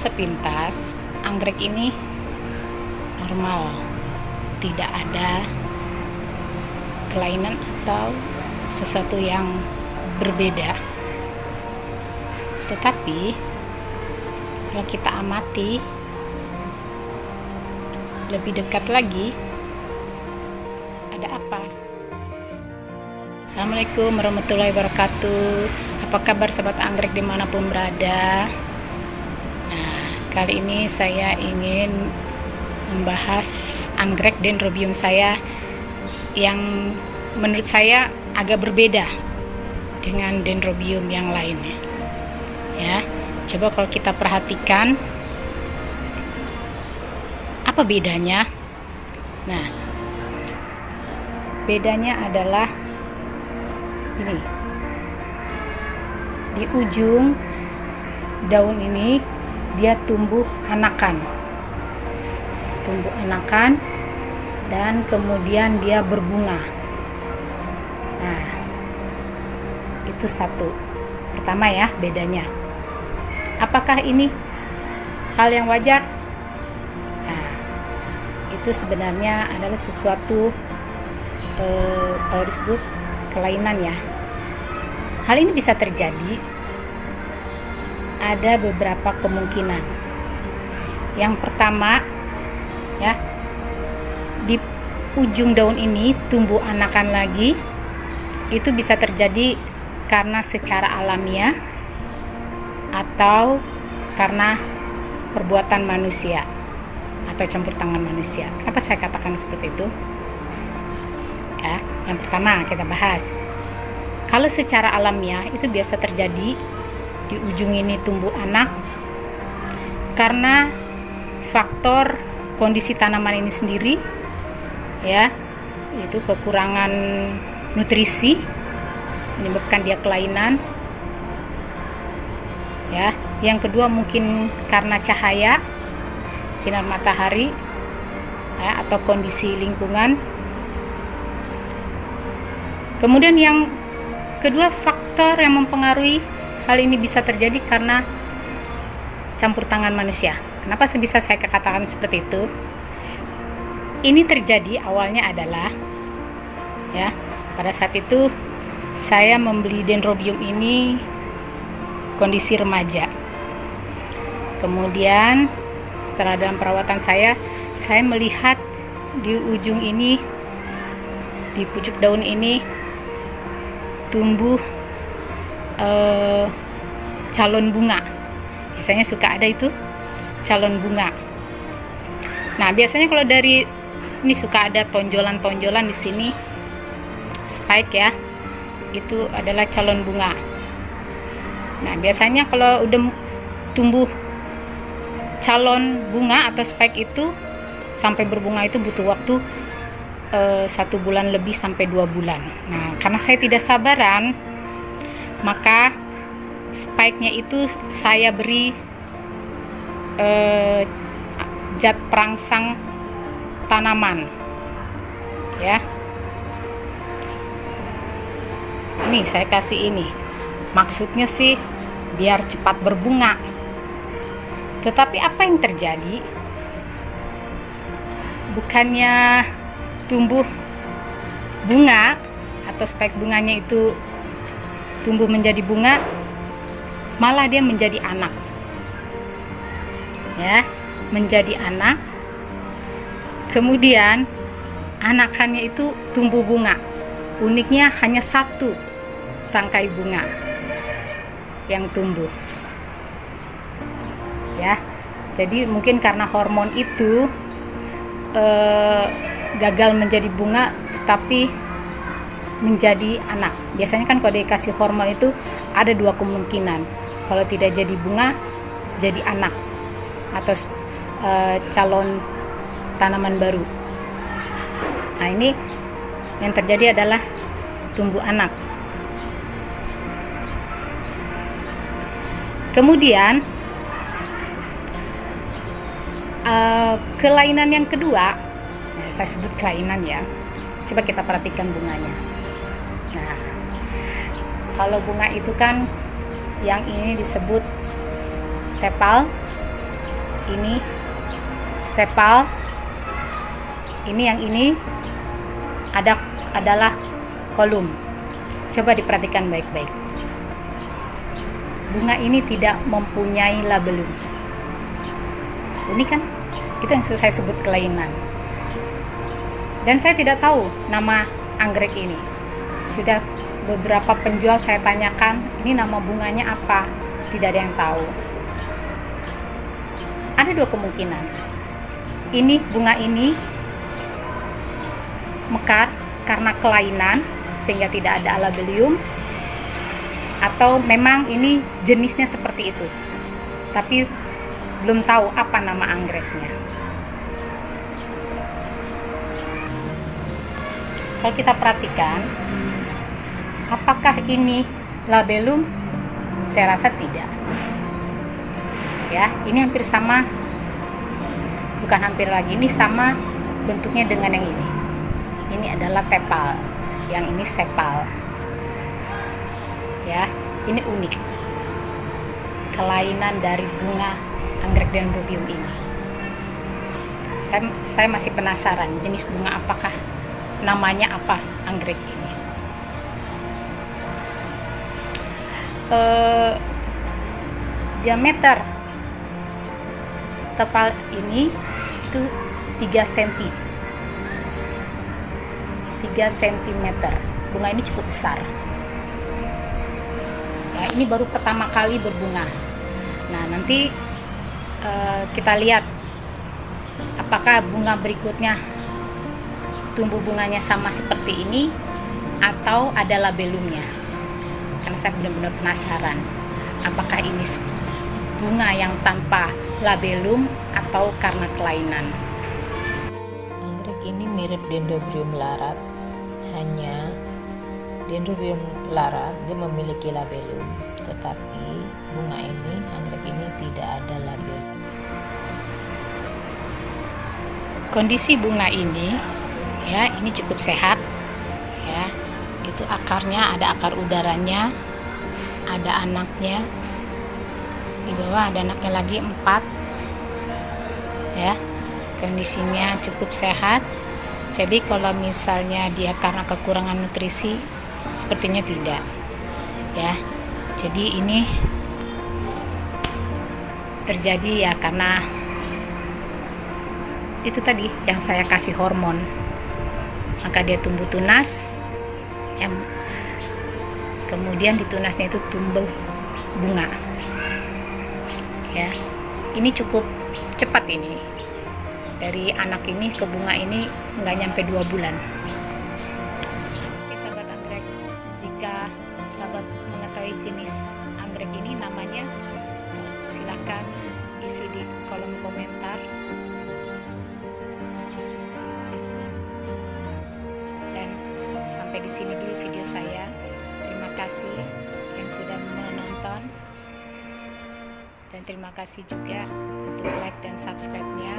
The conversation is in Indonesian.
sepintas, anggrek ini normal, tidak ada kelainan atau sesuatu yang berbeda. Tetapi kalau kita amati lebih dekat lagi, ada apa? Assalamualaikum warahmatullahi wabarakatuh. Apa kabar sahabat anggrek dimanapun berada? Nah, kali ini saya ingin membahas anggrek Dendrobium saya yang menurut saya agak berbeda dengan Dendrobium yang lainnya. Ya, coba kalau kita perhatikan apa bedanya? Nah, bedanya adalah ini. Di ujung daun ini dia tumbuh anakan. Dan kemudian dia berbunga. Nah, itu satu. Pertama ya, bedanya. Apakah ini hal yang wajar? Nah, itu sebenarnya adalah sesuatu kalau disebut kelainan ya. Hal ini bisa terjadi, ada beberapa kemungkinan. Yang pertama ya, di ujung daun ini tumbuh anakan lagi. Itu bisa terjadi karena secara alamiah atau karena perbuatan manusia atau campur tangan manusia. Kenapa saya katakan seperti itu? Ya, yang pertama kita bahas. Kalau secara alamiah itu biasa terjadi di ujung ini tumbuh anak karena faktor kondisi tanaman ini sendiri, ya, yaitu kekurangan nutrisi menyebabkan dia kelainan. Ya, yang kedua mungkin karena cahaya sinar matahari, ya, atau kondisi lingkungan. Kemudian yang kedua, faktor yang mempengaruhi hal ini bisa terjadi karena campur tangan manusia. Kenapa bisa saya katakan seperti itu? Ini terjadi awalnya adalah ya, pada saat itu saya membeli Dendrobium ini kondisi remaja. Kemudian setelah dalam perawatan saya melihat di ujung ini, di pucuk daun ini tumbuh calon bunga. Biasanya suka ada itu calon bunga. Nah, biasanya kalau dari ini suka ada tonjolan-tonjolan di sini, spike ya, itu adalah calon bunga. Nah, biasanya kalau udah tumbuh calon bunga atau spike itu sampai berbunga itu butuh waktu 1 bulan lebih sampai 2 bulan. Nah, karena saya tidak sabaran, maka spike-nya itu saya beri zat perangsang tanaman. Ya. Ini saya kasih ini. Maksudnya sih biar cepat berbunga. Tetapi apa yang terjadi? Bukannya tumbuh bunga atau spike bunganya itu tumbuh menjadi bunga, malah dia menjadi anak. Ya, menjadi anak. Kemudian anakannya itu tumbuh bunga. Uniknya hanya 1 tangkai bunga yang tumbuh. Ya. Jadi mungkin karena hormon itu gagal menjadi bunga tetapi menjadi anak. Biasanya kan kalau dikasih hormon itu ada 2 kemungkinan. Kalau tidak jadi bunga, jadi anak atau calon tanaman baru. Nah, ini yang terjadi adalah tumbuh anak. Kemudian kelainan yang kedua, nah, saya sebut kelainan ya. Coba kita perhatikan bunganya. Nah, kalau bunga itu kan yang ini disebut tepal, ini sepal, yang ini adalah kolum. Coba diperhatikan baik-baik. Bunga ini tidak mempunyai labelum. Unik kan? Itu yang saya sebut kelainan. Dan saya tidak tahu nama anggrek ini. Sudah beberapa penjual saya tanyakan, ini nama bunganya apa? Tidak ada yang tahu. Ada dua kemungkinan. Ini bunga ini mekar karena kelainan sehingga tidak ada labelium, atau memang ini jenisnya seperti itu, tapi belum tahu apa nama anggreknya. Kalau kita perhatikan, apakah ini labelum? Saya rasa tidak. Ya, ini hampir sama, bukan hampir lagi, ini sama bentuknya dengan yang ini. Ini adalah tepal, yang ini sepal. Ya, ini unik. Kelainan dari bunga anggrek Dendrobium ini. Saya masih penasaran jenis bunga apakah, namanya apa anggrek ini. Diameter tepal ini itu 3 cm. 3 cm. Bunga ini cukup besar. Ya, ini baru pertama kali berbunga. Nah, nanti kita lihat apakah bunga berikutnya tumbuh bunganya sama seperti ini atau ada labelumnya. Karena saya benar-benar penasaran apakah ini bunga yang tanpa labelum atau karena kelainan. Anggrek ini mirip Dendrobium larat, hanya Dendrobium larat dia memiliki labelum, tetapi bunga ini, anggrek ini tidak ada labelum. Kondisi bunga ini, ya, ini cukup sehat, ya. Itu akarnya, ada akar udaranya, ada anaknya. Di bawah ada anaknya lagi 4. Ya, kondisinya cukup sehat. Jadi kalau misalnya dia karena kekurangan nutrisi, sepertinya tidak. Ya, jadi ini terjadi ya karena itu tadi yang saya kasih hormon, maka dia tumbuh tunas, kemudian di tunasnya itu tumbuh bunga. Ya, ini cukup cepat ini, dari anak ini ke bunga ini nggak nyampe 2 bulan. Oke sahabat anggrek, jika sahabat mengetahui jenis anggrek ini namanya, silakan isi di kolom komentar. Dan sampai di sini dulu video saya. Terima kasih yang sudah menonton, dan terima kasih juga untuk like dan subscribe-nya.